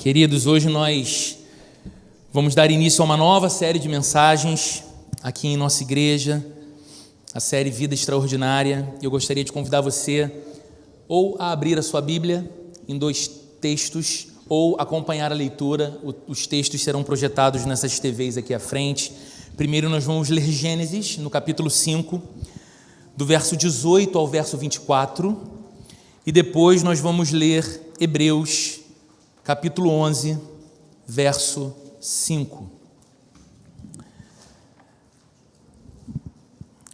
Queridos, hoje nós vamos dar início a uma nova série de mensagens aqui em nossa igreja, a série Vida Extraordinária. Eu gostaria de convidar você ou a abrir a sua Bíblia em 2 textos ou acompanhar a leitura. Os textos serão projetados nessas TVs aqui à frente. Primeiro nós vamos ler Gênesis, no capítulo 5, do verso 18 ao verso 24, e depois nós vamos ler Hebreus, capítulo 11, verso 5.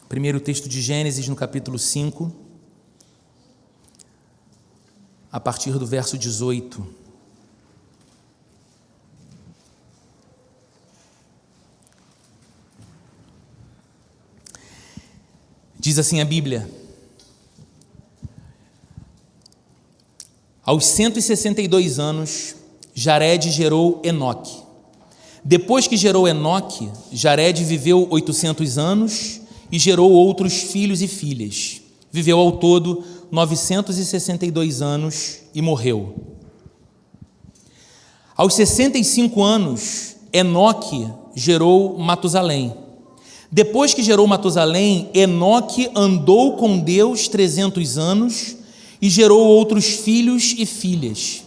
Primeiro texto de Gênesis, no capítulo 5, a partir do verso 18. Diz assim a Bíblia: aos 162 anos, Jared gerou Enoque. Depois que gerou Enoque, Jared viveu 800 anos e gerou outros filhos e filhas. Viveu ao todo 962 anos e morreu. Aos 65 anos, Enoque gerou Matusalém. Depois que gerou Matusalém, Enoque andou com Deus 300 anos e gerou outros filhos e filhas.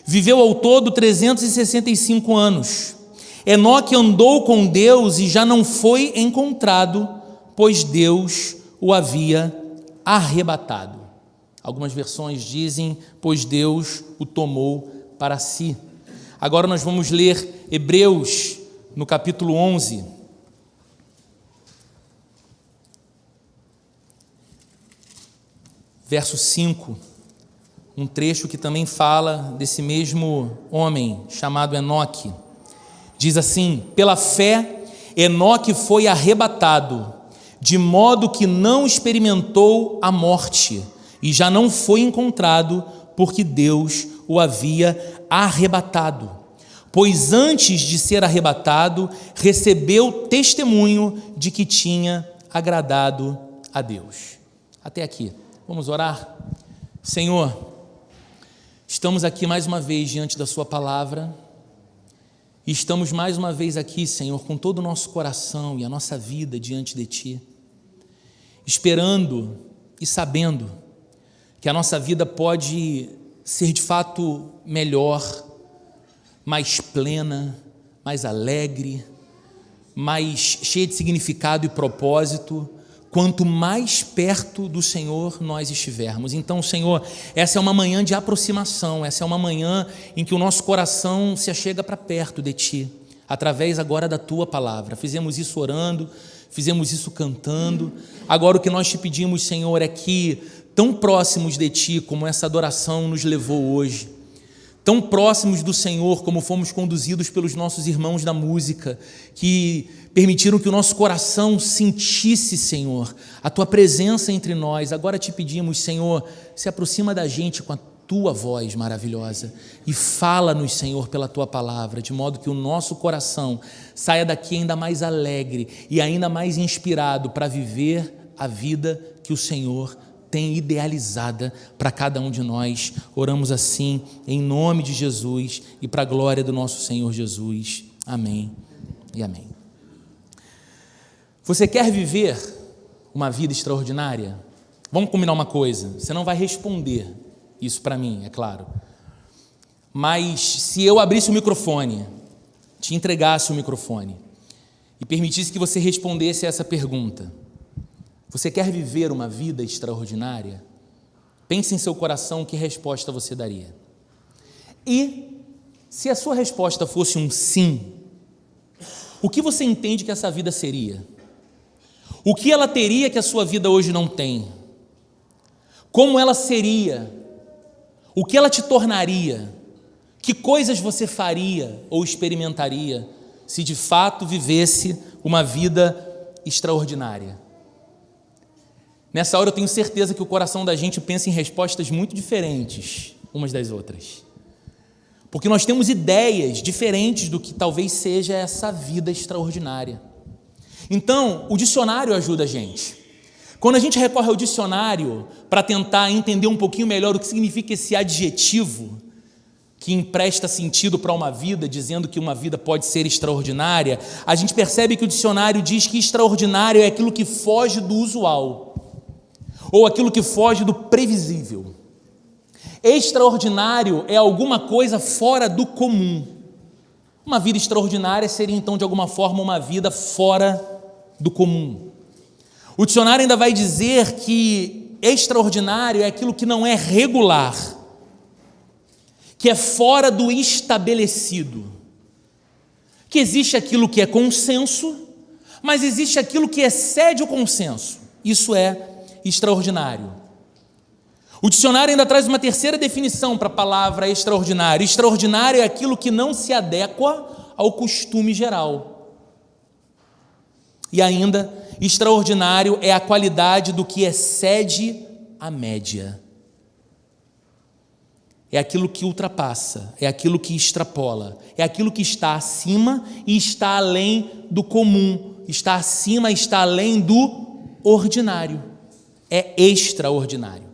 Viveu ao todo 365 anos. Enoque andou com Deus e já não foi encontrado, pois Deus o havia arrebatado. Algumas versões dizem, pois Deus o tomou para si. Agora nós vamos ler Hebreus, no capítulo 11. Verso 5, um trecho que também fala desse mesmo homem chamado Enoque. Diz assim: pela fé, Enoque foi arrebatado, de modo que não experimentou a morte, e já não foi encontrado, porque Deus o havia arrebatado. Pois antes de ser arrebatado, recebeu testemunho de que tinha agradado a Deus. Até aqui. Vamos orar? Senhor, estamos aqui mais uma vez diante da sua palavra, e estamos mais uma vez aqui, Senhor, com todo o nosso coração e a nossa vida diante de Ti, esperando e sabendo que a nossa vida pode ser de fato melhor, mais plena, mais alegre, mais cheia de significado e propósito, quanto mais perto do Senhor nós estivermos. Então, Senhor, essa é uma manhã de aproximação, essa é uma manhã em que o nosso coração se achega para perto de Ti, através agora da Tua palavra. Fizemos isso orando, fizemos isso cantando. Agora o que nós Te pedimos, Senhor, é que, tão próximos de Ti como essa adoração nos levou hoje, tão próximos do Senhor como fomos conduzidos pelos nossos irmãos da música, que permitiram que o nosso coração sentisse, Senhor, a Tua presença entre nós. Agora Te pedimos, Senhor, se aproxima da gente com a Tua voz maravilhosa e fala-nos, Senhor, pela Tua palavra, de modo que o nosso coração saia daqui ainda mais alegre e ainda mais inspirado para viver a vida que o Senhor tem idealizada para cada um de nós. Oramos assim em nome de Jesus e para a glória do nosso Senhor Jesus. Amém e amém. Você quer viver uma vida extraordinária? Vamos combinar uma coisa, você não vai responder isso para mim, é claro, mas se eu abrisse o microfone, te entregasse o microfone e permitisse que você respondesse essa pergunta: você quer viver uma vida extraordinária? Pense em seu coração, que resposta você daria. E se a sua resposta fosse um sim, o que você entende que essa vida seria? O que ela teria que a sua vida hoje não tem? Como ela seria? O que ela te tornaria? Que coisas você faria ou experimentaria se de fato vivesse uma vida extraordinária? Nessa hora eu tenho certeza que o coração da gente pensa em respostas muito diferentes umas das outras, porque nós temos ideias diferentes do que talvez seja essa vida extraordinária. Então, o dicionário ajuda a gente. Quando a gente recorre ao dicionário para tentar entender um pouquinho melhor o que significa esse adjetivo, que empresta sentido para uma vida, dizendo que uma vida pode ser extraordinária, a gente percebe que o dicionário diz que extraordinário é aquilo que foge do usual, ou aquilo que foge do previsível. Extraordinário é alguma coisa fora do comum. Uma vida extraordinária seria, então, de alguma forma, uma vida fora do comum. O dicionário ainda vai dizer que extraordinário é aquilo que não é regular, que é fora do estabelecido, que existe aquilo que é consenso, mas existe aquilo que excede o consenso. Isso é extraordinário. O dicionário ainda traz uma terceira definição para a palavra extraordinário. Extraordinário é aquilo que não se adequa ao costume geral. E ainda, extraordinário é a qualidade do que excede a média. É aquilo que ultrapassa, é aquilo que extrapola, é aquilo que está acima e está além do comum, está acima e está além do ordinário. É extraordinário.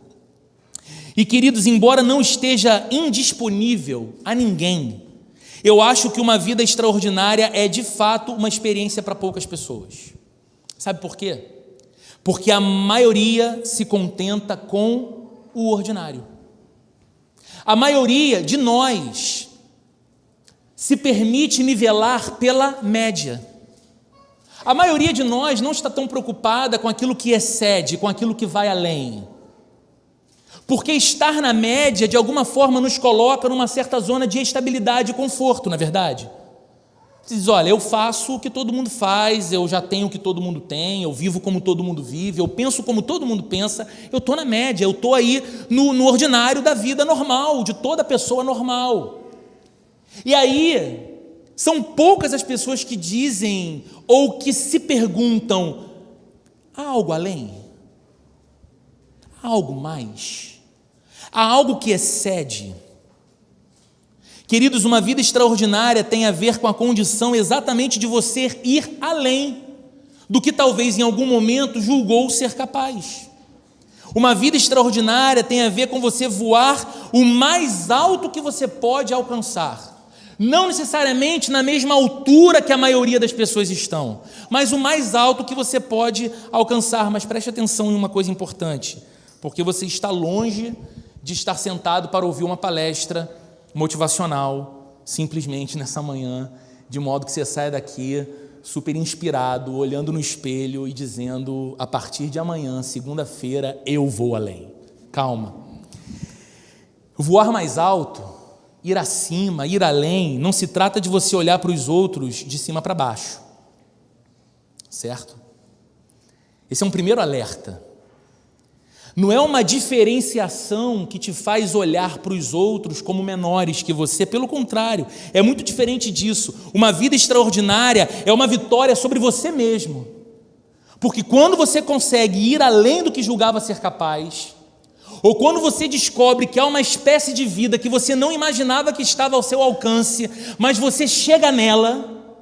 E, queridos, embora não esteja indisponível a ninguém, eu acho que uma vida extraordinária é, de fato, uma experiência para poucas pessoas. Sabe por quê? Porque a maioria se contenta com o ordinário. A maioria de nós se permite nivelar pela média. A maioria de nós não está tão preocupada com aquilo que excede, com aquilo que vai além. Porque estar na média, de alguma forma, nos coloca numa certa zona de estabilidade e conforto, não é verdade? Você diz, olha, eu faço o que todo mundo faz, eu já tenho o que todo mundo tem, eu vivo como todo mundo vive, eu penso como todo mundo pensa, eu estou na média, eu estou aí no ordinário da vida normal, de toda pessoa normal. E aí, são poucas as pessoas que dizem ou que se perguntam, há algo além? Há algo mais? Há algo que excede? Queridos, uma vida extraordinária tem a ver com a condição exatamente de você ir além do que talvez em algum momento julgou ser capaz. Uma vida extraordinária tem a ver com você voar o mais alto que você pode alcançar. Não necessariamente na mesma altura que a maioria das pessoas estão, mas o mais alto que você pode alcançar. Mas preste atenção em uma coisa importante, porque você está longe de estar sentado para ouvir uma palestra motivacional, simplesmente nessa manhã, de modo que você saia daqui super inspirado, olhando no espelho e dizendo, a partir de amanhã, segunda-feira, eu vou além. Calma. Voar mais alto, ir acima, ir além, não se trata de você olhar para os outros de cima para baixo, certo? Esse é um primeiro alerta. Não é uma diferenciação que te faz olhar para os outros como menores que você, pelo contrário, é muito diferente disso. Uma vida extraordinária é uma vitória sobre você mesmo, porque quando você consegue ir além do que julgava ser capaz, ou quando você descobre que há uma espécie de vida que você não imaginava que estava ao seu alcance, mas você chega nela,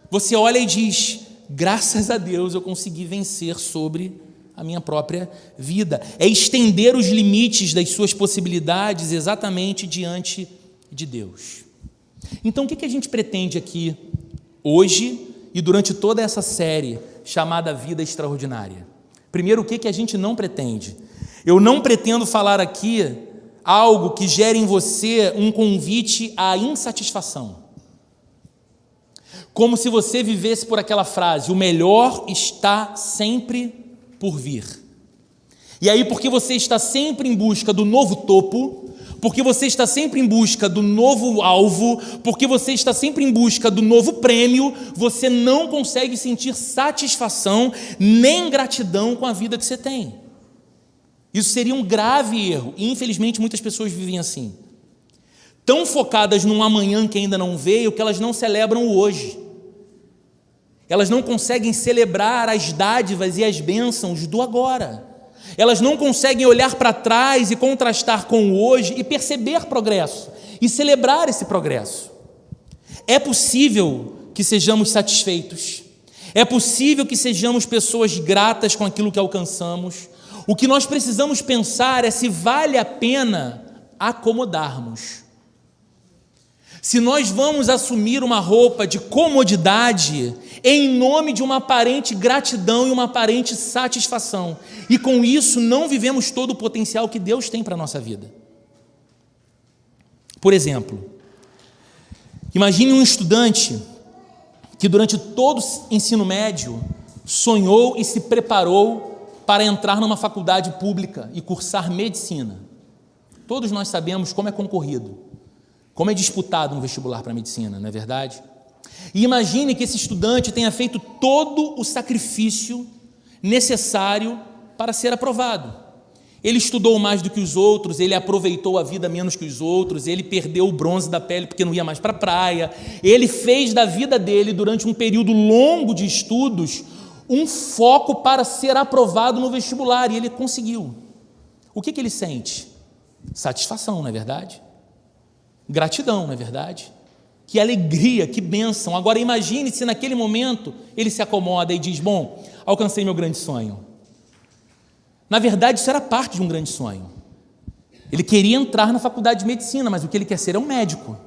você olha e diz, graças a Deus eu consegui vencer sobre a minha própria vida. É estender os limites das suas possibilidades exatamente diante de Deus. Então, o que a gente pretende aqui hoje e durante toda essa série chamada Vida Extraordinária? Primeiro, o que a gente não pretende? Eu não pretendo falar aqui algo que gere em você um convite à insatisfação. Como se você vivesse por aquela frase, o melhor está sempre por vir. E aí, porque você está sempre em busca do novo topo, porque você está sempre em busca do novo alvo, porque você está sempre em busca do novo prêmio, você não consegue sentir satisfação nem gratidão com a vida que você tem. Isso seria um grave erro, e infelizmente muitas pessoas vivem assim, tão focadas num amanhã que ainda não veio, que elas não celebram o hoje. Elas não conseguem celebrar as dádivas e as bênçãos do agora. Elas não conseguem olhar para trás e contrastar com o hoje e perceber progresso e celebrar esse progresso. É possível que sejamos satisfeitos. É possível que sejamos pessoas gratas com aquilo que alcançamos. O que nós precisamos pensar é se vale a pena acomodarmos. se nós vamos assumir uma roupa de comodidade em nome de uma aparente gratidão e uma aparente satisfação, e com isso não vivemos todo o potencial que Deus tem para a nossa vida. Por exemplo, imagine um estudante que durante todo o ensino médio sonhou e se preparou para entrar numa faculdade pública e cursar medicina. Todos nós sabemos como é concorrido, como é disputado um vestibular para medicina, não é verdade? E imagine que esse estudante tenha feito todo o sacrifício necessário para ser aprovado. Ele estudou mais do que os outros, ele aproveitou a vida menos que os outros, ele perdeu o bronze da pele porque não ia mais para a praia, ele fez da vida dele, durante um período longo de estudos, um foco para ser aprovado no vestibular, e ele conseguiu. O que ele sente? Satisfação, não é verdade? Gratidão, não é verdade? Que alegria, que bênção. Agora imagine se naquele momento ele se acomoda e diz: bom, alcancei meu grande sonho. Na verdade, isso era parte de um grande sonho. Ele queria entrar na faculdade de medicina, mas o que ele quer ser é um médico.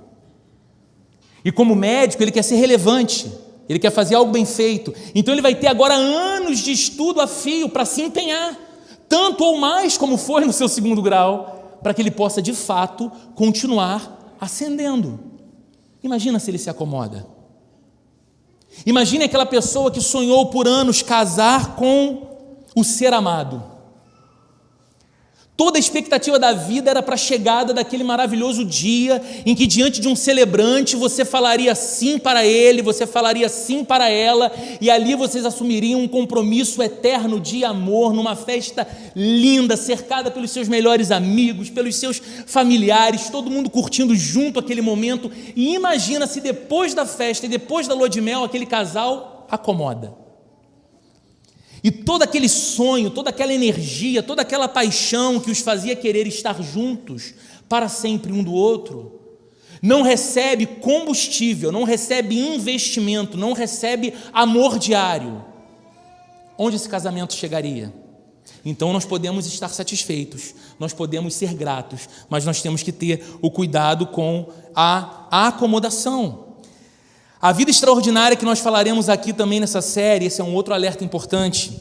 E como médico, ele quer ser relevante, ele quer fazer algo bem feito. Então ele vai ter agora anos de estudo a fio para se empenhar, tanto ou mais como foi no seu segundo grau, para que ele possa de fato continuar ascendendo. Imagina se ele se acomoda. Imagine aquela pessoa que sonhou por anos casar com o ser amado. Toda a expectativa da vida era para a chegada daquele maravilhoso dia em que, diante de um celebrante, você falaria sim para ele, você falaria sim para ela, e ali vocês assumiriam um compromisso eterno de amor, numa festa linda, cercada pelos seus melhores amigos, pelos seus familiares, todo mundo curtindo junto aquele momento. E imagina se depois da festa e depois da lua de mel, aquele casal acomoda. E todo aquele sonho, toda aquela energia, toda aquela paixão que os fazia querer estar juntos para sempre um do outro, não recebe combustível, não recebe investimento, não recebe amor diário. Onde esse casamento chegaria? Então nós podemos estar satisfeitos, nós podemos ser gratos, mas nós temos que ter o cuidado com a acomodação. A vida extraordinária que nós falaremos aqui também nessa série, esse é um outro alerta importante,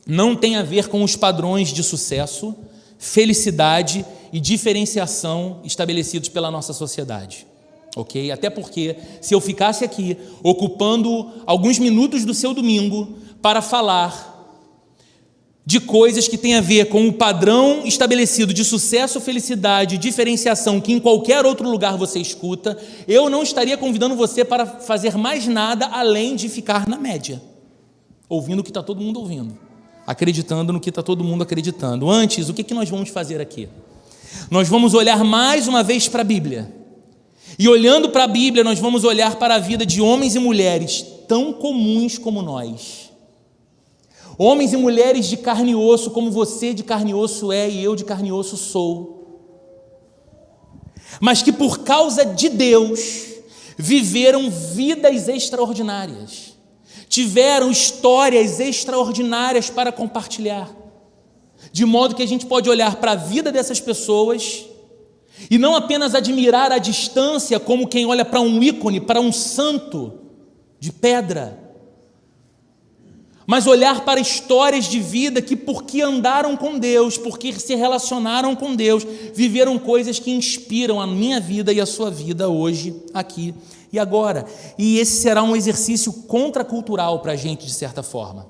não tem a ver com os padrões de sucesso, felicidade e diferenciação estabelecidos pela nossa sociedade, ok? Até porque, se eu ficasse aqui ocupando alguns minutos do seu domingo para falar de coisas que têm a ver com o padrão estabelecido de sucesso, felicidade, diferenciação, que em qualquer outro lugar você escuta, eu não estaria convidando você para fazer mais nada além de ficar na média, ouvindo o que está todo mundo ouvindo, acreditando no que está todo mundo acreditando. Antes, o que nós vamos fazer aqui? Nós vamos olhar mais uma vez para a Bíblia, e olhando para a Bíblia, nós vamos olhar para a vida de homens e mulheres tão comuns como nós, homens e mulheres de carne e osso, como você de carne e osso é e eu de carne e osso sou, mas que por causa de Deus viveram vidas extraordinárias, tiveram histórias extraordinárias para compartilhar, de modo que a gente pode olhar para a vida dessas pessoas e não apenas admirar à distância como quem olha para um ícone, para um santo de pedra, mas olhar para histórias de vida que, porque andaram com Deus, porque se relacionaram com Deus, viveram coisas que inspiram a minha vida e a sua vida hoje, aqui e agora. E esse será um exercício contracultural para a gente, de certa forma.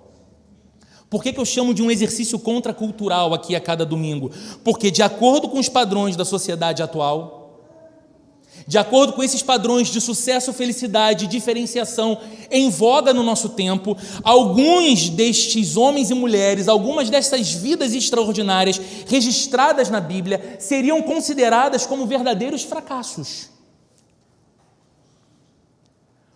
Por que eu chamo de um exercício contracultural aqui a cada domingo? Porque, de acordo com os padrões da sociedade atual, de acordo com esses padrões de sucesso, felicidade e diferenciação em voga no nosso tempo, alguns destes homens e mulheres, algumas dessas vidas extraordinárias registradas na Bíblia seriam consideradas como verdadeiros fracassos.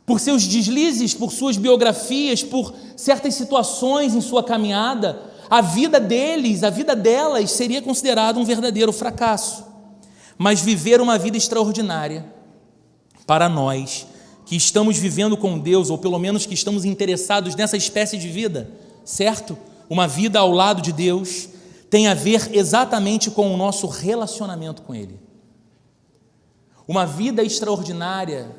Por seus deslizes, por suas biografias, por certas situações em sua caminhada, a vida deles, a vida delas seria considerada um verdadeiro fracasso. Mas viver uma vida extraordinária, para nós que estamos vivendo com Deus, ou pelo menos que estamos interessados nessa espécie de vida, certo? Uma vida ao lado de Deus, tem a ver exatamente com o nosso relacionamento com Ele. Uma vida extraordinária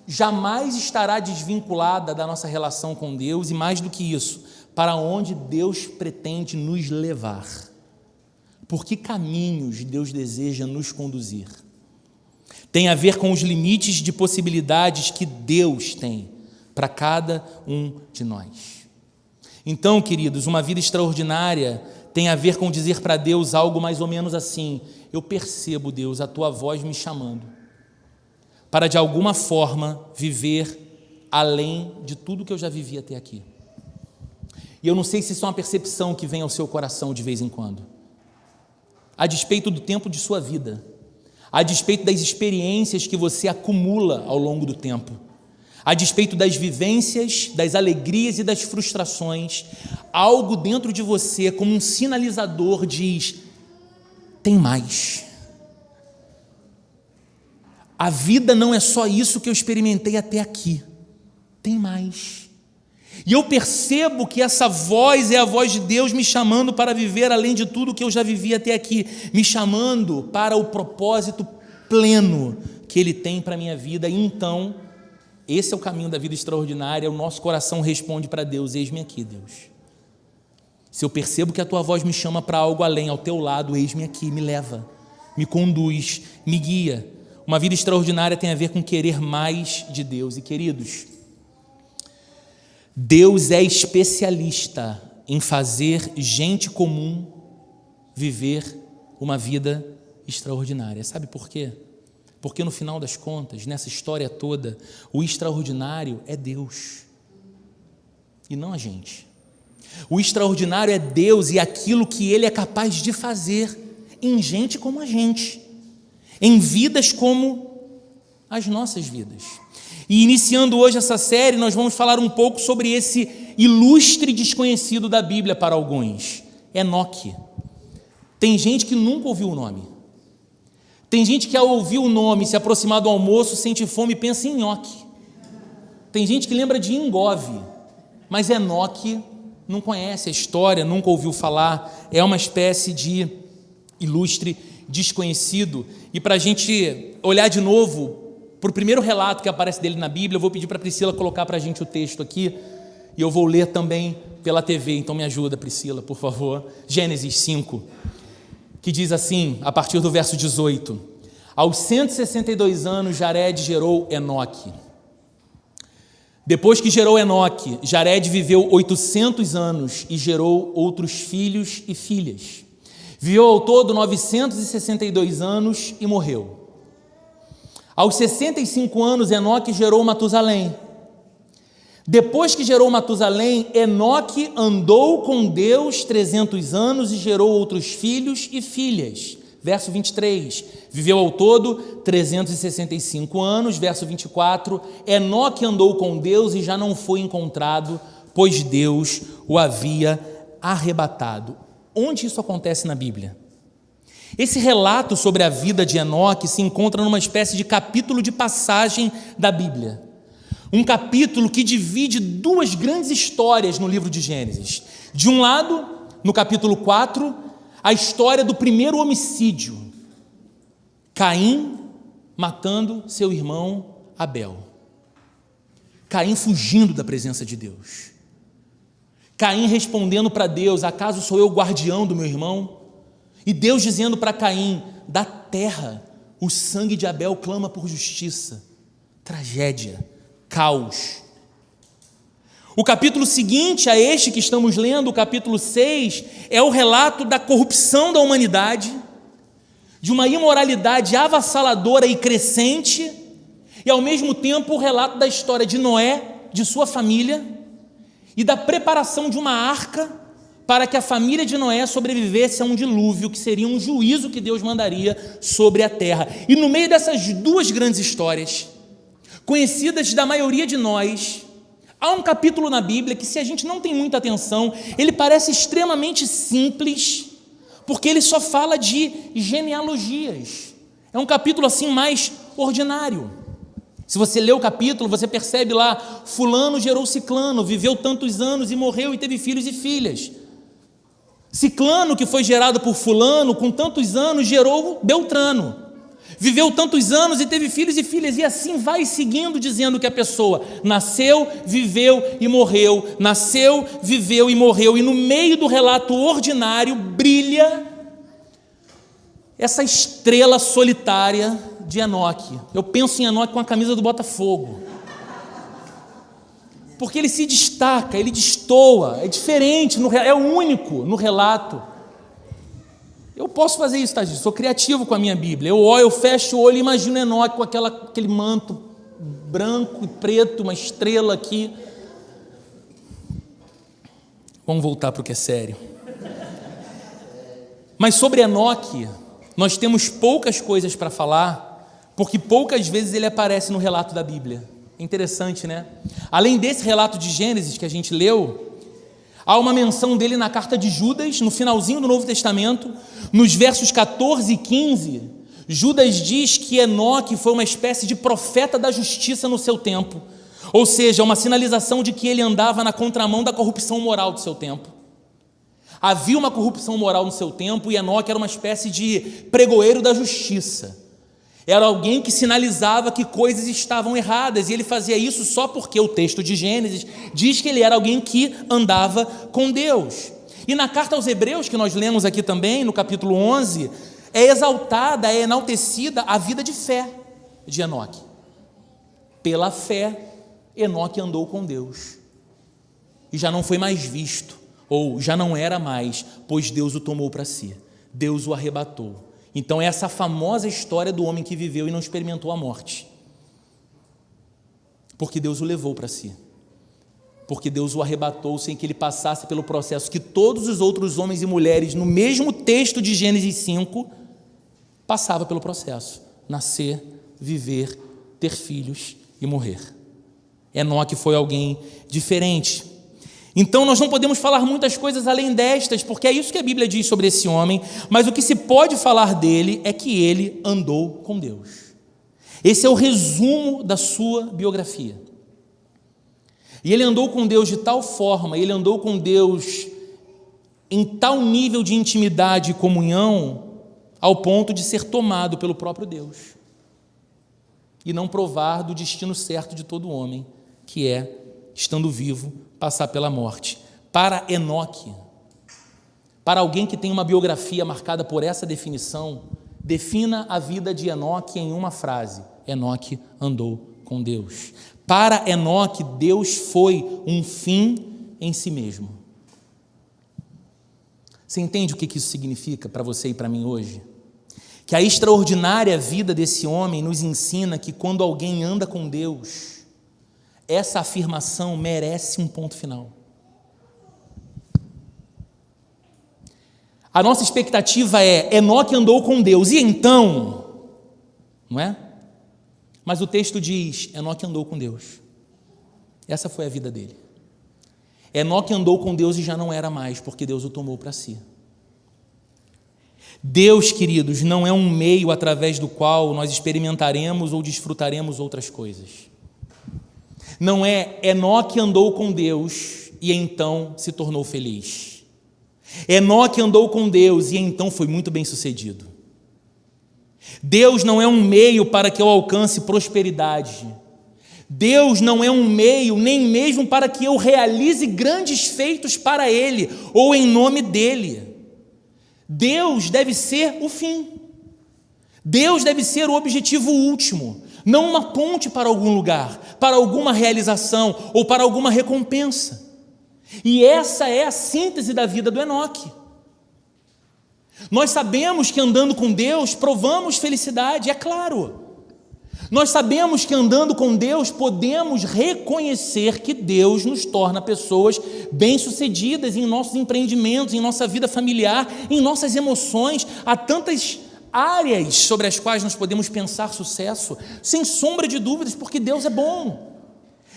jamais estará desvinculada da nossa relação com Deus, e mais do que isso, para onde Deus pretende nos levar. Por que caminhos Deus deseja nos conduzir? Tem a ver com os limites de possibilidades que Deus tem para cada um de nós. Então, queridos, uma vida extraordinária tem a ver com dizer para Deus algo mais ou menos assim: eu percebo, Deus, a tua voz me chamando para de alguma forma viver além de tudo que eu já vivi até aqui. E eu não sei se isso é uma percepção que vem ao seu coração de vez em quando. A despeito do tempo de sua vida, a despeito das experiências que você acumula ao longo do tempo, a despeito das vivências, das alegrias e das frustrações, algo dentro de você, como um sinalizador, diz: tem mais. A vida não é só isso que eu experimentei até aqui, tem mais. E eu percebo que essa voz é a voz de Deus me chamando para viver além de tudo que eu já vivi até aqui, me chamando para o propósito pleno que Ele tem para a minha vida. E então, esse é o caminho da vida extraordinária. O nosso coração responde para Deus: eis-me aqui, Deus. Se eu percebo que a tua voz me chama para algo além, ao teu lado, eis-me aqui, me leva, me conduz, me guia. Uma vida extraordinária tem a ver com querer mais de Deus. E, queridos, Deus é especialista em fazer gente comum viver uma vida extraordinária. Sabe por quê? Porque no final das contas, nessa história toda, o extraordinário é Deus e não a gente. O extraordinário é Deus e aquilo que Ele é capaz de fazer em gente como a gente, em vidas como as nossas vidas. E iniciando hoje essa série, nós vamos falar um pouco sobre esse ilustre desconhecido da Bíblia para alguns, Enoque. Tem gente que nunca ouviu o nome. Tem gente que ao ouvir o nome, se aproximar do almoço, sente fome e pensa em nhoque. Tem gente que lembra de Engove, mas Enoque não conhece a história, nunca ouviu falar, é uma espécie de ilustre desconhecido. E para a gente olhar de novo para o primeiro relato que aparece dele na Bíblia, eu vou pedir para a Priscila colocar para a gente o texto aqui, e eu vou ler também pela TV, então me ajuda, Priscila, por favor. Gênesis 5, que diz assim, a partir do verso 18: aos 162 anos, Jared gerou Enoque. Depois que gerou Enoque, Jared viveu 800 anos e gerou outros filhos e filhas. Viveu ao todo 962 anos e morreu. Aos 65 anos, Enoque gerou Matusalém. Depois que gerou Matusalém, Enoque andou com Deus 300 anos e gerou outros filhos e filhas. Verso 23, viveu ao todo 365 anos. Verso 24, Enoque andou com Deus e já não foi encontrado, pois Deus o havia arrebatado. Onde isso acontece na Bíblia? Esse relato sobre a vida de Enoque se encontra numa espécie de capítulo de passagem da Bíblia. Um capítulo que divide duas grandes histórias no livro de Gênesis. De um lado, no capítulo 4, a história do primeiro homicídio, Caim matando seu irmão Abel. Caim fugindo da presença de Deus. Caim respondendo para Deus: acaso sou eu o guardião do meu irmão? E Deus dizendo para Caim: da terra o sangue de Abel clama por justiça. Tragédia, caos. O capítulo seguinte a este que estamos lendo, o capítulo 6, é o relato da corrupção da humanidade, de uma imoralidade avassaladora e crescente, e ao mesmo tempo o relato da história de Noé, de sua família, e da preparação de uma arca para que a família de Noé sobrevivesse a um dilúvio, que seria um juízo que Deus mandaria sobre a terra. E no meio dessas duas grandes histórias, conhecidas da maioria de nós, há um capítulo na Bíblia que, se a gente não tem muita atenção, ele parece extremamente simples, porque ele só fala de genealogias. É um capítulo assim mais ordinário. Se você lê o capítulo, você percebe lá: fulano gerou ciclano, viveu tantos anos e morreu e teve filhos e filhas. Ciclano, que foi gerado por fulano, com tantos anos, gerou Beltrano. viveu tantos anos e teve filhos e filhas, e assim vai seguindo, dizendo que a pessoa nasceu, viveu e morreu, nasceu, viveu e morreu, e no meio do relato ordinário brilha essa estrela solitária de Enoque. Eu penso em Enoque com a camisa do Botafogo, porque ele se destaca, ele destoa, é diferente, é único no relato. Eu posso fazer isso, tá, gente? Sou criativo com a minha Bíblia. Eu fecho o olho e imagino Enoque com aquele manto branco e preto, uma estrela aqui. Vamos voltar para o que é sério. Mas sobre Enoque, nós temos poucas coisas para falar, porque poucas vezes ele aparece no relato da Bíblia. É interessante, né? Além desse relato de Gênesis que a gente leu, há uma menção dele na carta de Judas, no finalzinho do Novo Testamento, nos versos 14 e 15. Judas diz que Enoque foi uma espécie de profeta da justiça no seu tempo, ou seja, uma sinalização de que ele andava na contramão da corrupção moral do seu tempo. Havia uma corrupção moral no seu tempo e Enoque era uma espécie de pregoeiro da justiça. Era alguém que sinalizava que coisas estavam erradas, e ele fazia isso só porque o texto de Gênesis diz que ele era alguém que andava com Deus. E na carta aos Hebreus, que nós lemos aqui também, no capítulo 11, é exaltada, é enaltecida a vida de fé de Enoque. Pela fé, Enoque andou com Deus, e já não foi mais visto, ou já não era mais, pois Deus o tomou para si, Deus o arrebatou. Então, essa famosa história do homem que viveu e não experimentou a morte, porque Deus o levou para si, porque Deus o arrebatou sem que ele passasse pelo processo que todos os outros homens e mulheres, no mesmo texto de Gênesis 5, passavam pelo processo: nascer, viver, ter filhos e morrer. Enoque foi alguém diferente. Então nós não podemos falar muitas coisas além destas, porque é isso que a Bíblia diz sobre esse homem, mas o que se pode falar dele é que ele andou com Deus. Esse é o resumo da sua biografia. E ele andou com Deus de tal forma, ele andou com Deus em tal nível de intimidade e comunhão, ao ponto de ser tomado pelo próprio Deus e não provar do destino certo de todo homem, que é, estando vivo, passar pela morte. Para Enoque, para alguém que tem uma biografia marcada por essa definição, defina a vida de Enoque em uma frase: Enoque andou com Deus. Para Enoque, Deus foi um fim em si mesmo. Você entende o que isso significa para você e para mim hoje? Que a extraordinária vida desse homem nos ensina que quando alguém anda com Deus, essa afirmação merece um ponto final. A nossa expectativa é: Enoque andou com Deus, e então? Não é? Mas o texto diz: Enoque andou com Deus. Essa foi a vida dele. Enoque andou com Deus e já não era mais, porque Deus o tomou para si. Deus, queridos, não é um meio através do qual nós experimentaremos ou desfrutaremos outras coisas. Não é Enoque andou com Deus e então se tornou feliz. Enoque andou com Deus e então foi muito bem sucedido. Deus não é um meio para que eu alcance prosperidade. Deus não é um meio nem mesmo para que eu realize grandes feitos para Ele ou em nome dEle. Deus deve ser o fim. Deus deve ser o objetivo último, não uma ponte para algum lugar, para alguma realização ou para alguma recompensa. E essa é a síntese da vida do Enoque. Nós sabemos que andando com Deus provamos felicidade, é claro. Nós sabemos que andando com Deus podemos reconhecer que Deus nos torna pessoas bem-sucedidas em nossos empreendimentos, em nossa vida familiar, em nossas emoções. Há tantas áreas sobre as quais nós podemos pensar sucesso, sem sombra de dúvidas, porque Deus é bom.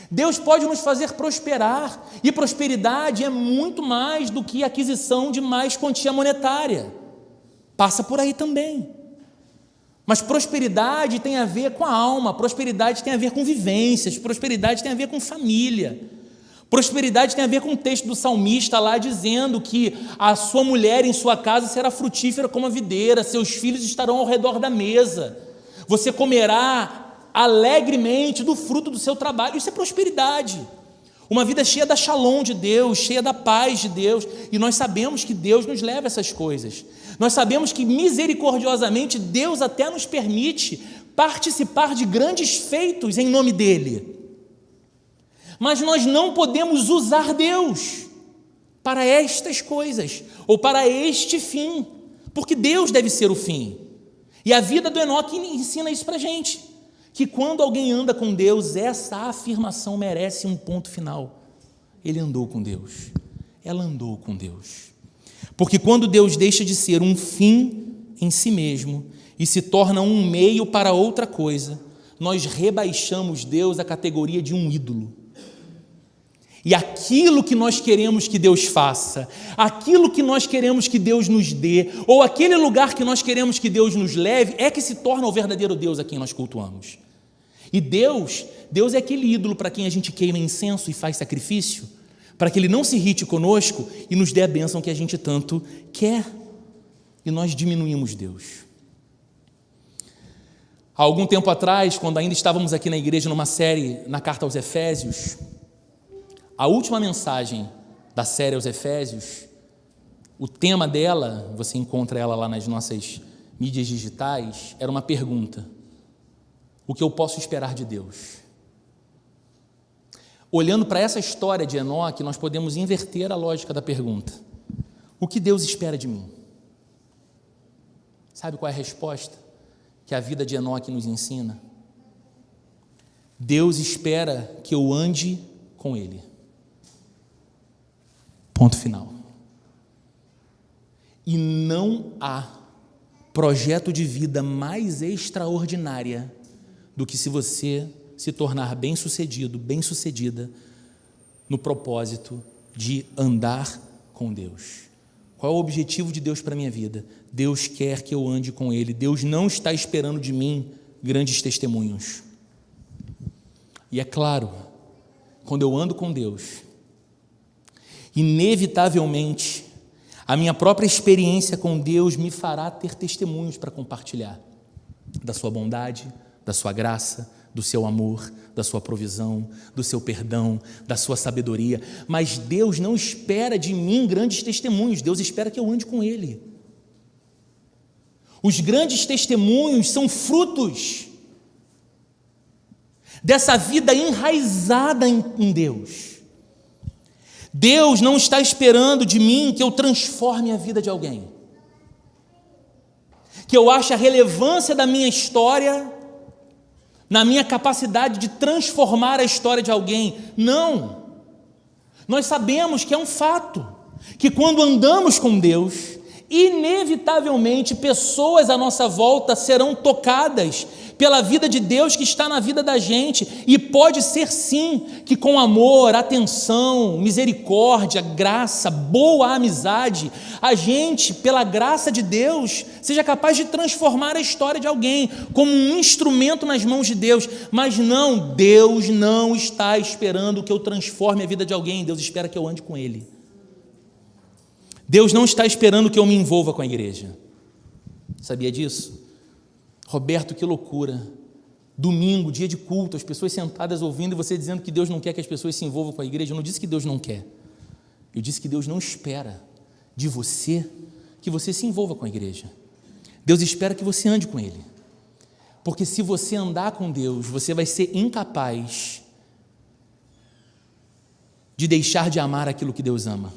Deus pode nos fazer prosperar, e prosperidade é muito mais do que aquisição de mais quantia monetária. Passa por aí também. Mas prosperidade tem a ver com a alma, prosperidade tem a ver com vivências, prosperidade tem a ver com família. Prosperidade tem a ver com o texto do salmista lá dizendo que a sua mulher em sua casa será frutífera como a videira, seus filhos estarão ao redor da mesa. você comerá alegremente do fruto do seu trabalho. Isso é prosperidade. Uma vida cheia da shalom de Deus, cheia da paz de Deus, e nós sabemos que Deus nos leva a essas coisas. Nós sabemos que misericordiosamente Deus até nos permite participar de grandes feitos em nome dEle. Mas nós não podemos usar Deus para estas coisas, ou para este fim, porque Deus deve ser o fim. E a vida do Enoque ensina isso para a gente, que quando alguém anda com Deus, essa afirmação merece um ponto final. Ele andou com Deus, ela andou com Deus. Porque quando Deus deixa de ser um fim em si mesmo e se torna um meio para outra coisa, nós rebaixamos Deus à categoria de um ídolo. E aquilo que nós queremos que Deus faça, aquilo que nós queremos que Deus nos dê, ou aquele lugar que nós queremos que Deus nos leve, é que se torna o verdadeiro Deus a quem nós cultuamos. E Deus é aquele ídolo para quem a gente queima incenso e faz sacrifício, para que Ele não se irrite conosco e nos dê a bênção que a gente tanto quer. E nós diminuímos Deus. Há algum tempo atrás, quando ainda estávamos aqui na igreja numa série na Carta aos Efésios, a última mensagem da série aos Efésios, o tema dela, você encontra ela lá nas nossas mídias digitais, era uma pergunta: o que eu posso esperar de Deus? Olhando para essa história de Enoque, nós podemos inverter a lógica da pergunta: o que Deus espera de mim? Sabe qual é a resposta que a vida de Enoque nos ensina? Deus espera que eu ande com Ele. Ponto final. E não há projeto de vida mais extraordinária do que se você se tornar bem-sucedido, bem-sucedida no propósito de andar com Deus. Qual é o objetivo de Deus para a minha vida? Deus quer que eu ande com Ele. Deus não está esperando de mim grandes testemunhos. E é claro, quando eu ando com Deus, inevitavelmente, a minha própria experiência com Deus me fará ter testemunhos para compartilhar da sua bondade, da sua graça, do seu amor, da sua provisão, do seu perdão, da sua sabedoria. Mas Deus não espera de mim grandes testemunhos, Deus espera que eu ande com Ele. Os grandes testemunhos são frutos dessa vida enraizada em Deus. Deus não está esperando de mim que eu transforme a vida de alguém, que eu ache a relevância da minha história na minha capacidade de transformar a história de alguém. Não. Nós sabemos que é um fato, que quando andamos com Deus, inevitavelmente pessoas à nossa volta serão tocadas pela vida de Deus que está na vida da gente, e pode ser sim que com amor, atenção, misericórdia, graça, boa amizade, a gente, pela graça de Deus, seja capaz de transformar a história de alguém como um instrumento nas mãos de Deus. Mas não, Deus não está esperando que eu transforme a vida de alguém, Deus espera que eu ande com Ele. Deus não está esperando que eu me envolva com a igreja. Sabia disso? Roberto, que loucura. Domingo, dia de culto, as pessoas sentadas ouvindo e você dizendo que Deus não quer que as pessoas se envolvam com a igreja. Eu não disse que Deus não quer. Eu disse que Deus não espera de você que você se envolva com a igreja. Deus espera que você ande com Ele. Porque se você andar com Deus, você vai ser incapaz de deixar de amar aquilo que Deus ama.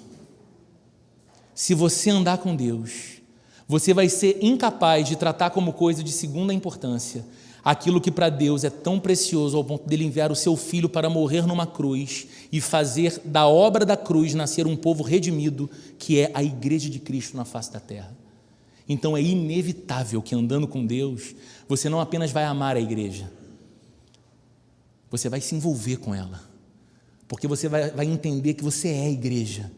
Se você andar com Deus, você vai ser incapaz de tratar como coisa de segunda importância aquilo que para Deus é tão precioso ao ponto dele enviar o seu Filho para morrer numa cruz e fazer da obra da cruz nascer um povo redimido, que é a igreja de Cristo na face da terra. Então é inevitável que andando com Deus, você não apenas vai amar a igreja, você vai se envolver com ela, porque você vai entender que você é a igreja,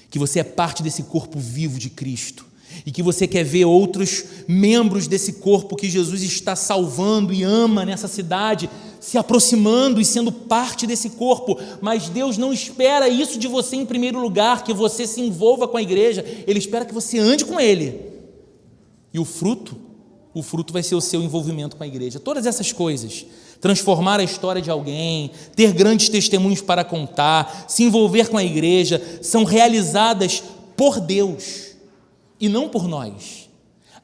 que você é parte desse corpo vivo de Cristo, e que você quer ver outros membros desse corpo que Jesus está salvando e ama nessa cidade, se aproximando e sendo parte desse corpo. Mas Deus não espera isso de você em primeiro lugar, que você se envolva com a igreja. Ele espera que você ande com Ele, e o fruto o fruto vai ser o seu envolvimento com a igreja. Todas essas coisas, transformar a história de alguém, ter grandes testemunhos para contar, se envolver com a igreja, são realizadas por Deus e não por nós,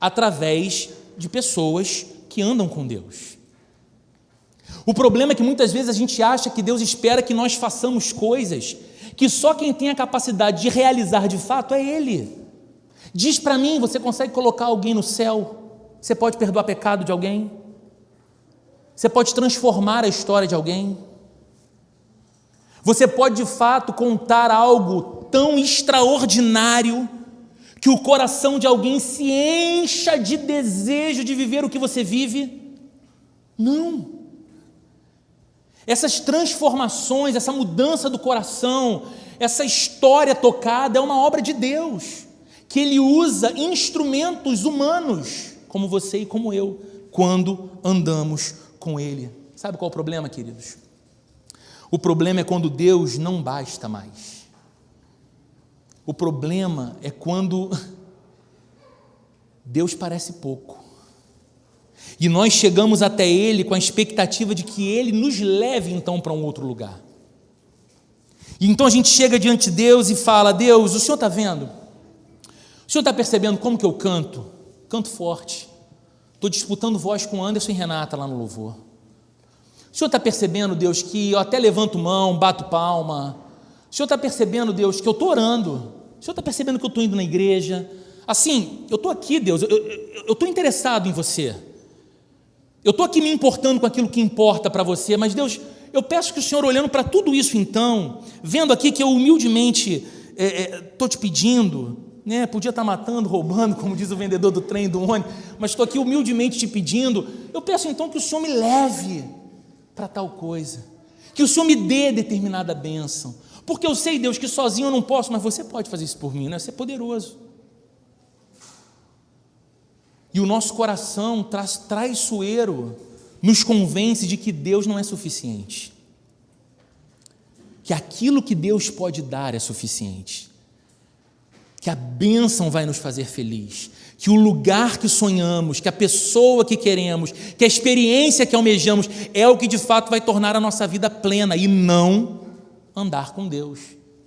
através de pessoas que andam com Deus. O problema é que muitas vezes a gente acha que Deus espera que nós façamos coisas que só quem tem a capacidade de realizar de fato é Ele. Diz para mim, você consegue colocar alguém no céu? Você pode perdoar pecado de alguém? Você pode transformar a história de alguém? Você pode de fato contar algo tão extraordinário que o coração de alguém se encha de desejo de viver o que você vive? Não. Essas transformações, essa mudança do coração, essa história tocada é uma obra de Deus, que Ele usa instrumentos humanos, como você e como eu, quando andamos com Ele. Sabe qual é o problema, queridos? O problema é quando Deus não basta mais. O problema é quando Deus parece pouco. E nós chegamos até Ele com a expectativa de que Ele nos leve então para um outro lugar. E então a gente chega diante de Deus e fala: Deus, o Senhor está vendo? O Senhor está percebendo como que eu canto? Canto forte. Estou disputando voz com Anderson e Renata lá no louvor. O Senhor está percebendo, Deus, que eu até levanto mão, bato palma. O Senhor está percebendo, Deus, que eu estou orando. O Senhor está percebendo que eu estou indo na igreja. Assim, eu estou aqui, Deus, eu estou interessado em você. Eu estou aqui me importando com aquilo que importa para você, mas Deus, eu peço que o Senhor, olhando para tudo isso então, vendo aqui que eu humildemente estou te pedindo, né? Podia estar matando, roubando, como diz o vendedor do trem, do ônibus, mas estou aqui humildemente te pedindo, eu peço então que o Senhor me leve para tal coisa, que o Senhor me dê determinada bênção, porque eu sei, Deus, que sozinho eu não posso, mas você pode fazer isso por mim, né? Você é poderoso. E o nosso coração traiçoeiro nos convence de que Deus não é suficiente, que aquilo que Deus pode dar é suficiente, que a bênção vai nos fazer feliz, que o lugar que sonhamos, que a pessoa que queremos, que a experiência que almejamos é o que de fato vai tornar a nossa vida plena e não andar com Deus,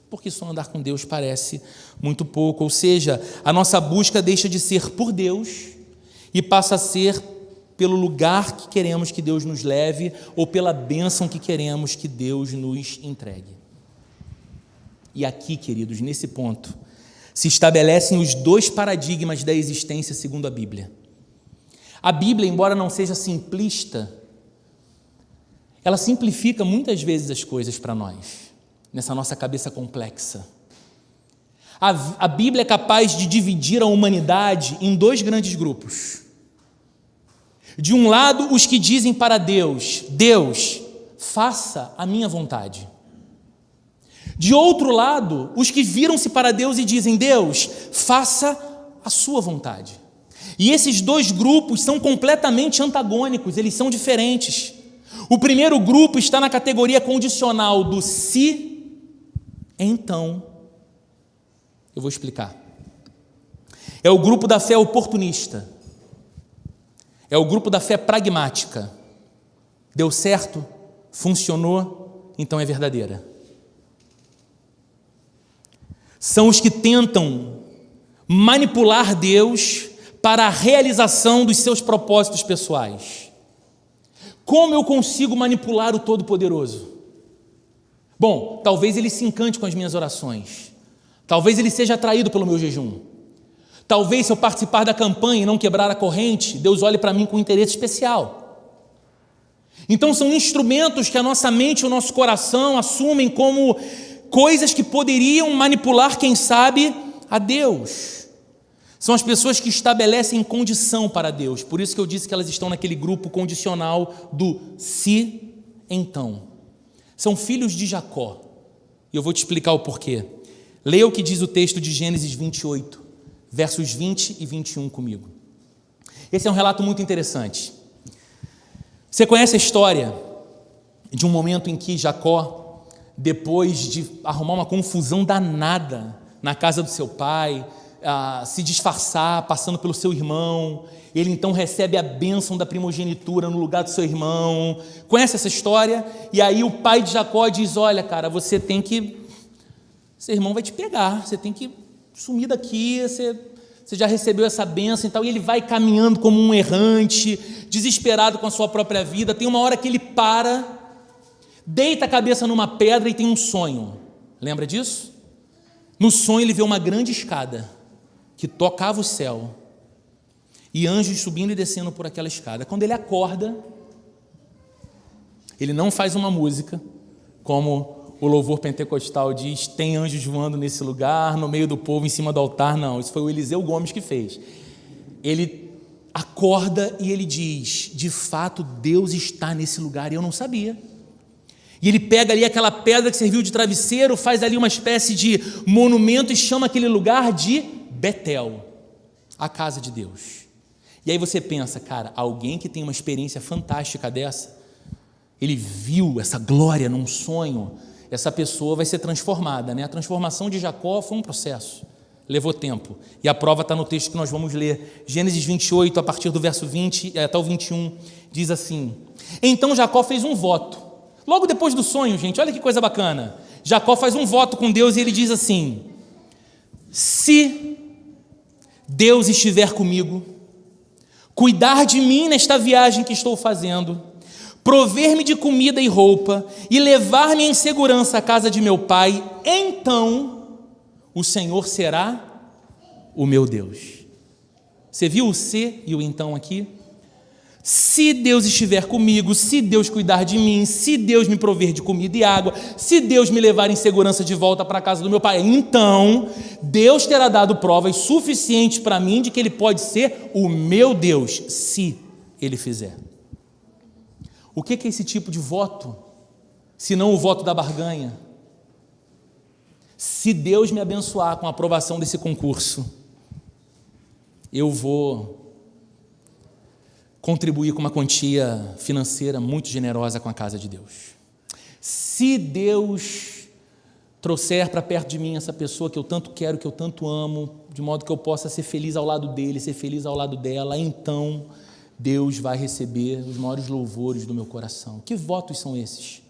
porque só andar com Deus parece muito pouco, ou seja, a nossa busca deixa de ser por Deus e passa a ser pelo lugar que queremos que Deus nos leve ou pela bênção que queremos que Deus nos entregue. E aqui, queridos, nesse ponto, se estabelecem os dois paradigmas da existência segundo a Bíblia. A Bíblia, embora não seja simplista, ela simplifica muitas vezes as coisas para nós, nessa nossa cabeça complexa. A Bíblia é capaz de dividir a humanidade em dois grandes grupos. De um lado, os que dizem para Deus: Deus, faça a minha vontade. De outro lado, os que viram-se para Deus e dizem: Deus, faça a sua vontade. E esses dois grupos são completamente antagônicos, eles são diferentes. O primeiro grupo está na categoria condicional do se, então. Eu vou explicar. É o grupo da fé oportunista. É o grupo da fé pragmática. Deu certo, funcionou, então é verdadeira. São os que tentam manipular Deus para a realização dos seus propósitos pessoais. Como eu consigo manipular o Todo-Poderoso? Bom, talvez ele se encante com as minhas orações. Talvez ele seja atraído pelo meu jejum. Talvez, se eu participar da campanha e não quebrar a corrente, Deus olhe para mim com interesse especial. Então são instrumentos que a nossa mente e o nosso coração assumem como coisas que poderiam manipular, quem sabe, a Deus. São as pessoas que estabelecem condição para Deus. Por isso que eu disse que elas estão naquele grupo condicional do se, então. São filhos de Jacó. E eu vou te explicar o porquê. Leia o que diz o texto de Gênesis 28, versos 20 e 21 comigo. Esse é um relato muito interessante. Você conhece a história de um momento em que Jacó, depois de arrumar uma confusão danada na casa do seu pai, se disfarçar, passando pelo seu irmão. Ele então recebe a bênção da primogenitura no lugar do seu irmão. Conhece essa história? E aí o pai de Jacó diz: olha, cara, você tem que... seu irmão vai te pegar, você tem que sumir daqui, você já recebeu essa bênção e tal. E ele vai caminhando como um errante, desesperado com a sua própria vida. Tem uma hora que ele para, deita a cabeça numa pedra e tem um sonho. Lembra disso? No sonho ele vê uma grande escada que tocava o céu e anjos subindo e descendo por aquela escada. Quando ele acorda, ele não faz uma música como o louvor pentecostal diz: tem anjos voando nesse lugar, no meio do povo, em cima do altar. Não, isso foi o Eliseu Gomes que fez. Ele acorda e ele diz: de fato Deus está nesse lugar e eu não sabia. E ele pega ali aquela pedra que serviu de travesseiro, faz ali uma espécie de monumento e chama aquele lugar de Betel, a casa de Deus. E aí você pensa, cara, alguém que tem uma experiência fantástica dessa, ele viu essa glória num sonho, essa pessoa vai ser transformada, né? A transformação de Jacó foi um processo, levou tempo, e a prova está no texto que nós vamos ler. Gênesis 28, a partir do verso 20 até o 21, diz assim: então Jacó fez um voto. Logo depois do sonho, gente, olha que coisa bacana. Jacó faz um voto com Deus e ele diz assim: se Deus estiver comigo, cuidar de mim nesta viagem que estou fazendo, prover-me de comida e roupa e levar-me em segurança à casa de meu pai, então o Senhor será o meu Deus. Você viu o se e o então aqui? Se Deus estiver comigo, se Deus cuidar de mim, se Deus me prover de comida e água, se Deus me levar em segurança de volta para a casa do meu pai, então Deus terá dado provas suficientes para mim de que Ele pode ser o meu Deus, se Ele fizer. O que é esse tipo de voto, se não o voto da barganha? Se Deus me abençoar com a aprovação desse concurso, eu vou contribuir com uma quantia financeira muito generosa com a casa de Deus. Se Deus trouxer para perto de mim essa pessoa que eu tanto quero, que eu tanto amo, de modo que eu possa ser feliz ao lado dele, ser feliz ao lado dela, então Deus vai receber os maiores louvores do meu coração. Que votos são esses?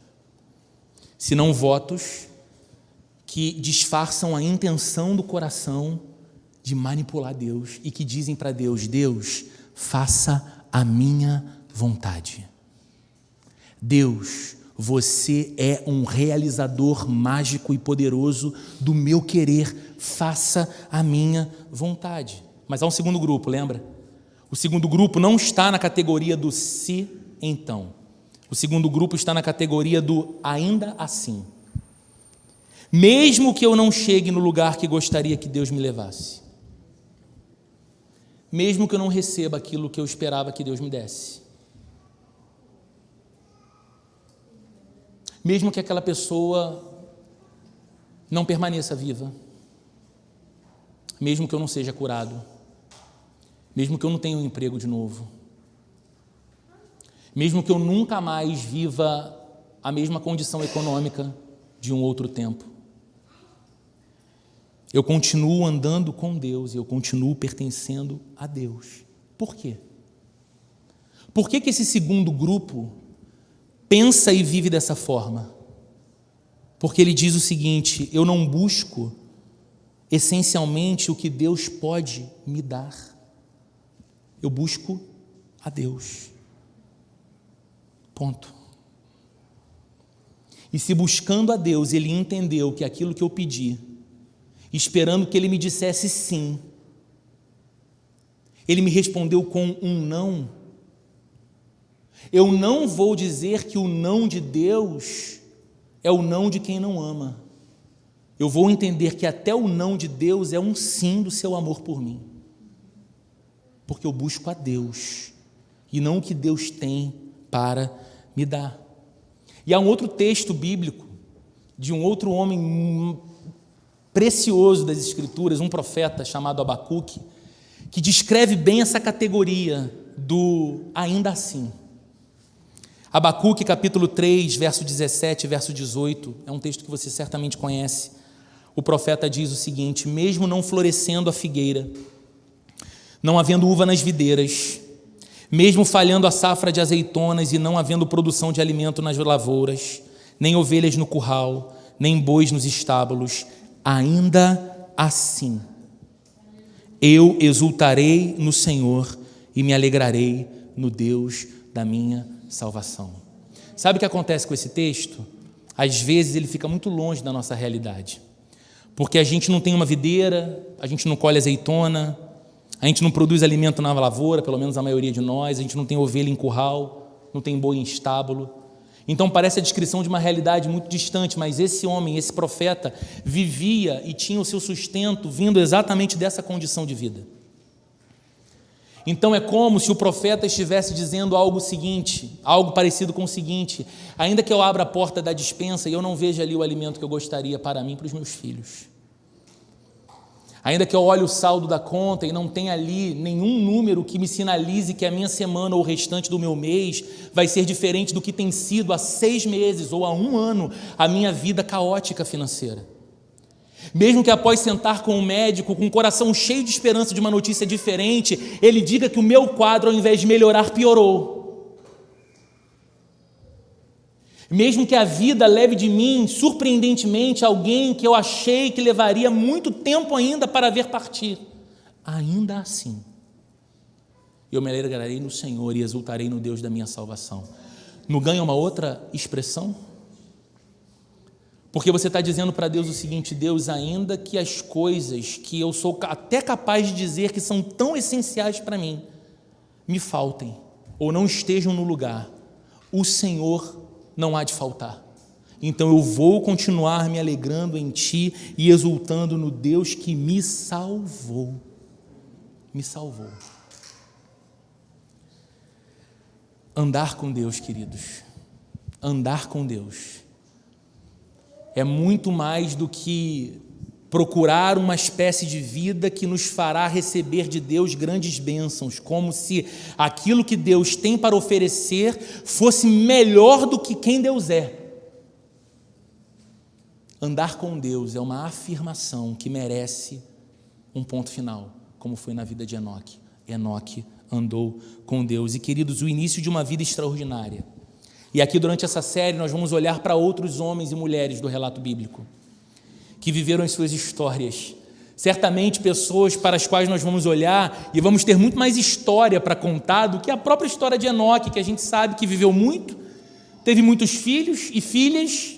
Se não votos que disfarçam a intenção do coração de manipular Deus e que dizem para Deus: Deus, faça a minha vontade. Deus, você é um realizador mágico e poderoso do meu querer, faça a minha vontade. Mas há um segundo grupo, lembra? O segundo grupo não está na categoria do se então. O segundo grupo está na categoria do ainda assim. Mesmo que eu não chegue no lugar que gostaria que Deus me levasse, mesmo que eu não receba aquilo que eu esperava que Deus me desse, mesmo que aquela pessoa não permaneça viva, mesmo que eu não seja curado, mesmo que eu não tenha um emprego de novo, mesmo que eu nunca mais viva a mesma condição econômica de um outro tempo, eu continuo andando com Deus e eu continuo pertencendo a Deus. Por quê? Por que esse segundo grupo pensa e vive dessa forma? Porque ele diz o seguinte: eu não busco essencialmente o que Deus pode me dar, eu busco a Deus. Ponto. E se buscando a Deus ele entendeu que aquilo que eu pedi, esperando que ele me dissesse sim, ele me respondeu com um não, eu não vou dizer que o não de Deus é o não de quem não ama. Eu vou entender que até o não de Deus é um sim do seu amor por mim, porque eu busco a Deus e não o que Deus tem para me dar. E há um outro texto bíblico de um outro homem precioso das Escrituras, um profeta chamado Abacuque, que descreve bem essa categoria do ainda assim. Abacuque capítulo 3, verso 17 e verso 18, é um texto que você certamente conhece. o profeta diz o seguinte: mesmo não florescendo a figueira, não havendo uva nas videiras, mesmo falhando a safra de azeitonas e não havendo produção de alimento nas lavouras, nem ovelhas no curral, nem bois nos estábulos, ainda assim eu exultarei no Senhor e me alegrarei no Deus da minha salvação. Sabe o que acontece com esse texto? Às vezes ele fica muito longe da nossa realidade, porque a gente não tem uma videira, a gente não colhe azeitona, a gente não produz alimento na lavoura, pelo menos a maioria de nós, a gente não tem ovelha em curral, não tem boi em estábulo. Então parece a descrição de uma realidade muito distante, mas esse homem, esse profeta, vivia e tinha o seu sustento vindo exatamente dessa condição de vida. Então é como se o profeta estivesse dizendo algo seguinte, algo parecido com o seguinte: ainda que eu abra a porta da despensa e eu não veja ali o alimento que eu gostaria para mim e para os meus filhos, ainda que eu olhe o saldo da conta e não tenha ali nenhum número que me sinalize que a minha semana ou o restante do meu mês vai ser diferente do que tem sido há 6 meses ou há 1 ano a minha vida caótica financeira, mesmo que após sentar com o médico, com o coração cheio de esperança de uma notícia diferente, ele diga que o meu quadro, ao invés de melhorar, piorou. Mesmo que a vida leve de mim, surpreendentemente, alguém que eu achei que levaria muito tempo ainda para ver partir, ainda assim, eu me alegrarei no Senhor e exultarei no Deus da minha salvação. Não ganha uma outra expressão? Porque você está dizendo para Deus o seguinte: Deus, ainda que as coisas que eu sou até capaz de dizer que são tão essenciais para mim, me faltem ou não estejam no lugar, o Senhor não há de faltar. Então eu vou continuar me alegrando em Ti e exultando no Deus que me salvou. Me salvou. Andar com Deus, queridos, andar com Deus é muito mais do que procurar uma espécie de vida que nos fará receber de Deus grandes bênçãos, como se aquilo que Deus tem para oferecer fosse melhor do que quem Deus é. Andar com Deus é uma afirmação que merece um ponto final, como foi na vida de Enoque. Enoque andou com Deus. E, queridos, o início de uma vida extraordinária. E aqui, durante essa série, nós vamos olhar para outros homens e mulheres do relato bíblico, que viveram as suas histórias. Certamente pessoas para as quais nós vamos olhar e vamos ter muito mais história para contar do que a própria história de Enoque, que a gente sabe que viveu muito, teve muitos filhos e filhas,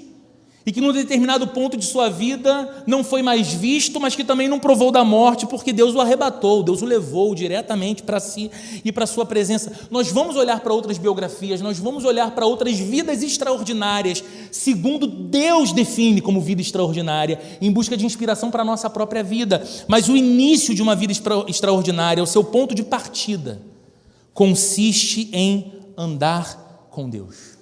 e que num determinado ponto de sua vida não foi mais visto, mas que também não provou da morte, porque Deus o arrebatou, Deus o levou diretamente para si e para a sua presença. Nós vamos olhar para outras biografias, nós vamos olhar para outras vidas extraordinárias, segundo Deus define como vida extraordinária, em busca de inspiração para a nossa própria vida. Mas o início de uma vida extraordinária, o seu ponto de partida, consiste em andar com Deus.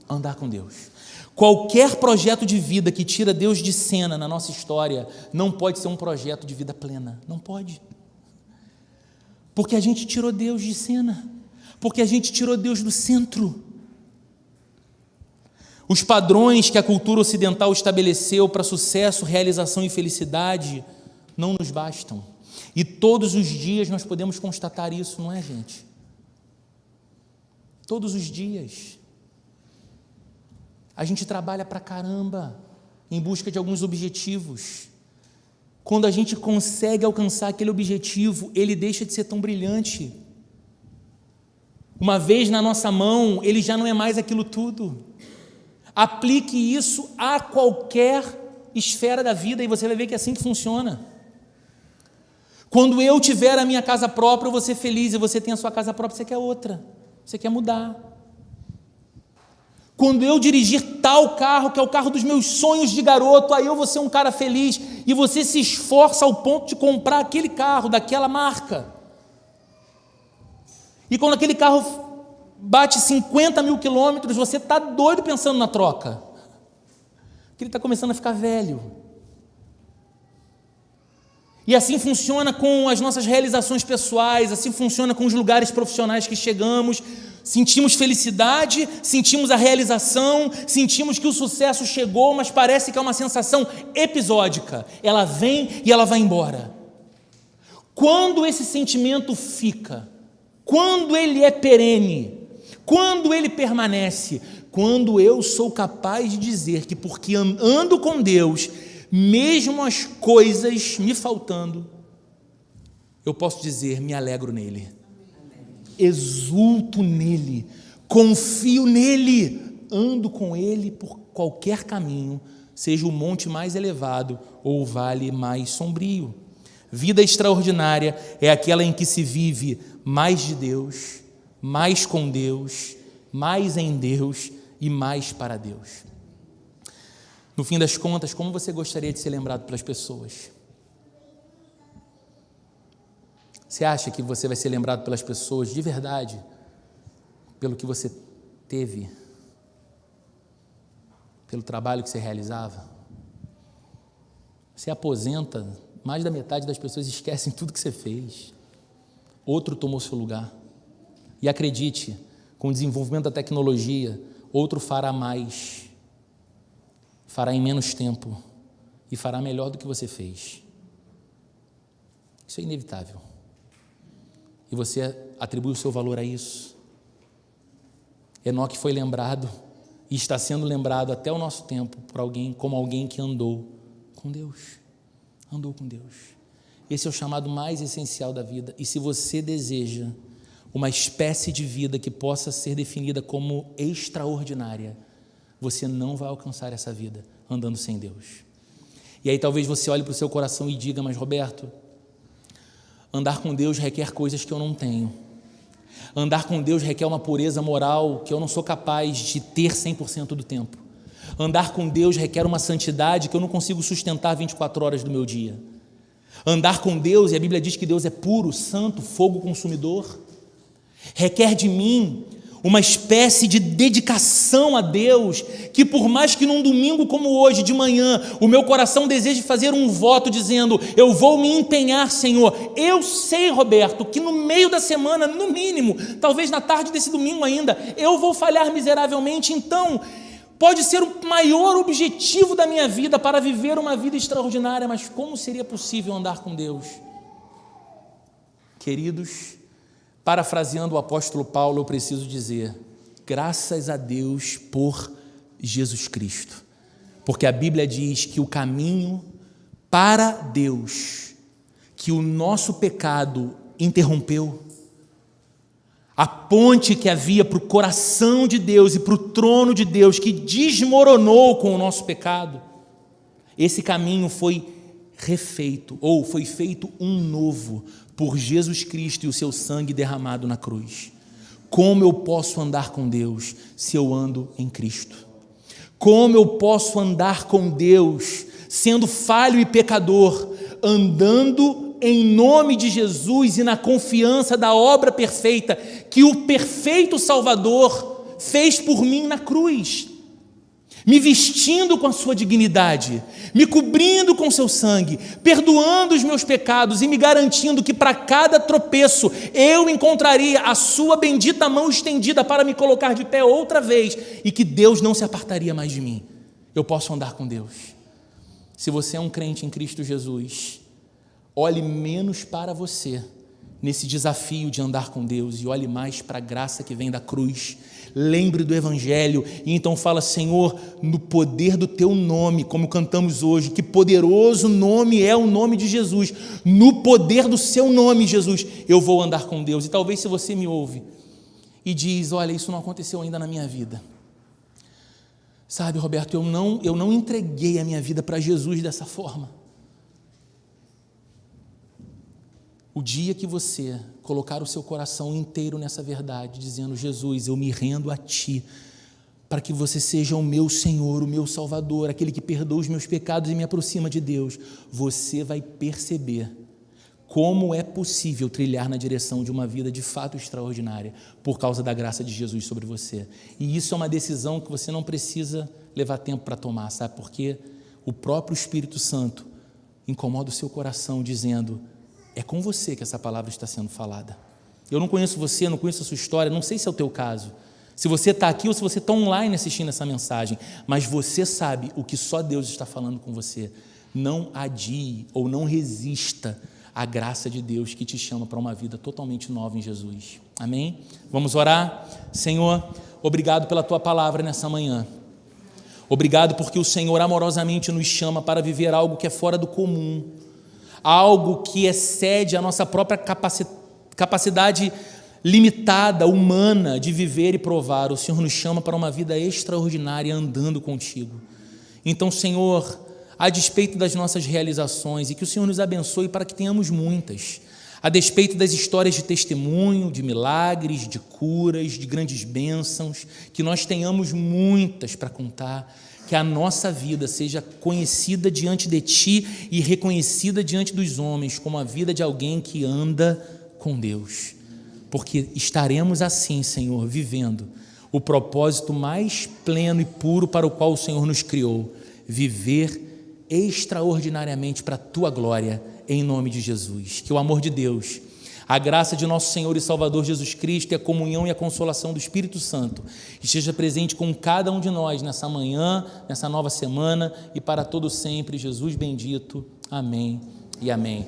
Andar com Deus. Qualquer projeto de vida que tira Deus de cena na nossa história não pode ser um projeto de vida plena. Não pode. Porque a gente tirou Deus de cena. Porque a gente tirou Deus do centro. Os padrões que a cultura ocidental estabeleceu para sucesso, realização e felicidade não nos bastam. E todos os dias nós podemos constatar isso, não é, gente? Todos os dias. A gente trabalha pra caramba em busca de alguns objetivos. Quando a gente consegue alcançar aquele objetivo, ele deixa de ser tão brilhante. Uma vez na nossa mão, ele já não é mais aquilo tudo. Aplique isso a qualquer esfera da vida e você vai ver que é assim que funciona. Quando eu tiver a minha casa própria, eu vou ser feliz, e você tem a sua casa própria, você quer outra, você quer mudar. Quando eu dirigir tal carro, que é o carro dos meus sonhos de garoto, aí eu vou ser um cara feliz, e você se esforça ao ponto de comprar aquele carro, daquela marca. E quando aquele carro bate 50 mil quilômetros, você está doido pensando na troca, porque ele está começando a ficar velho. E assim funciona com as nossas realizações pessoais, assim funciona com os lugares profissionais que chegamos. sentimos felicidade, sentimos a realização, sentimos que o sucesso chegou, mas parece que é uma sensação episódica. Ela vem e ela vai embora. Quando esse sentimento fica, quando ele é perene, quando ele permanece, quando eu sou capaz de dizer que porque ando com Deus, mesmo as coisas me faltando, eu posso dizer, me alegro nele, exulto nele, confio nele, ando com ele por qualquer caminho, seja o monte mais elevado ou o vale mais sombrio. Vida extraordinária é aquela em que se vive mais de Deus, mais com Deus, mais em Deus e mais para Deus. No fim das contas, como você gostaria de ser lembrado pelas pessoas? Você acha que você vai ser lembrado pelas pessoas de verdade, pelo que você teve, pelo trabalho que você realizava? Você aposenta, mais da metade das pessoas esquecem tudo que você fez. Outro tomou seu lugar. E acredite, com o desenvolvimento da tecnologia, outro fará mais, fará em menos tempo e fará melhor do que você fez. Isso é inevitável. E você atribui o seu valor a isso. Enoque foi lembrado e está sendo lembrado até o nosso tempo por alguém, como alguém que andou com Deus. Andou com Deus. Esse é o chamado mais essencial da vida. E se você deseja uma espécie de vida que possa ser definida como extraordinária, você não vai alcançar essa vida andando sem Deus. E aí talvez você olhe para o seu coração e diga, mas Roberto, andar com Deus requer coisas que eu não tenho. Andar com Deus requer uma pureza moral que eu não sou capaz de ter 100% do tempo. Andar com Deus requer uma santidade que eu não consigo sustentar 24 horas do meu dia. Andar com Deus, e a Bíblia diz que Deus é puro, santo, fogo consumidor, requer de mim uma espécie de dedicação a Deus, que por mais que num domingo como hoje, de manhã, o meu coração deseje fazer um voto dizendo, eu vou me empenhar, Senhor. Eu sei, Roberto, que no meio da semana, no mínimo, talvez na tarde desse domingo ainda, eu vou falhar miseravelmente, então pode ser o maior objetivo da minha vida para viver uma vida extraordinária, mas como seria possível andar com Deus? Queridos, parafraseando o apóstolo Paulo, eu preciso dizer, graças a Deus por Jesus Cristo, porque a Bíblia diz que o caminho para Deus, que o nosso pecado interrompeu, a ponte que havia para o coração de Deus e para o trono de Deus, que desmoronou com o nosso pecado, esse caminho foi refeito, ou foi feito um novo, por Jesus Cristo e o seu sangue derramado na cruz. Como eu posso andar com Deus se eu ando em Cristo? Como eu posso andar com Deus sendo falho e pecador, andando em nome de Jesus e na confiança da obra perfeita que o perfeito Salvador fez por mim na cruz, me vestindo com a sua dignidade, me cobrindo com seu sangue, perdoando os meus pecados e me garantindo que para cada tropeço eu encontraria a sua bendita mão estendida para me colocar de pé outra vez e que Deus não se apartaria mais de mim. Eu posso andar com Deus. Se você é um crente em Cristo Jesus, olhe menos para você nesse desafio de andar com Deus e olhe mais para a graça que vem da cruz. Lembre do Evangelho e então fala, Senhor, no poder do Teu nome, como cantamos hoje, que poderoso nome é o nome de Jesus, no poder do Seu nome, Jesus, eu vou andar com Deus. E talvez se você me ouve e diz, olha, isso não aconteceu ainda na minha vida, sabe, Roberto, eu não entreguei a minha vida para Jesus dessa forma. O dia que você colocar o seu coração inteiro nessa verdade, dizendo, Jesus, eu me rendo a Ti, para que você seja o meu Senhor, o meu Salvador, aquele que perdoa os meus pecados e me aproxima de Deus, você vai perceber como é possível trilhar na direção de uma vida de fato extraordinária, por causa da graça de Jesus sobre você. E isso é uma decisão que você não precisa levar tempo para tomar, sabe? Porque o próprio Espírito Santo incomoda o seu coração, dizendo, é com você que essa palavra está sendo falada. Eu não conheço você, não conheço a sua história, não sei se é o teu caso. Se você está aqui ou se você está online assistindo essa mensagem, mas você sabe o que só Deus está falando com você. Não adie ou não resista à graça de Deus que te chama para uma vida totalmente nova em Jesus. Amém? Vamos orar? Senhor, obrigado pela tua palavra nessa manhã. Obrigado porque o Senhor amorosamente nos chama para viver algo que é fora do comum, algo que excede a nossa própria capacidade limitada, humana, de viver e provar. O Senhor nos chama para uma vida extraordinária andando contigo. Então, Senhor, a despeito das nossas realizações, e que o Senhor nos abençoe para que tenhamos muitas, a despeito das histórias de testemunho, de milagres, de curas, de grandes bênçãos, que nós tenhamos muitas para contar, que a nossa vida seja conhecida diante de Ti e reconhecida diante dos homens como a vida de alguém que anda com Deus, porque estaremos assim, Senhor, vivendo o propósito mais pleno e puro para o qual o Senhor nos criou, viver extraordinariamente para a Tua glória, em nome de Jesus. Que o amor de Deus, a graça de nosso Senhor e Salvador Jesus Cristo e a comunhão e a consolação do Espírito Santo esteja presente com cada um de nós nessa manhã, nessa nova semana e para todo sempre. Jesus bendito. Amém e amém.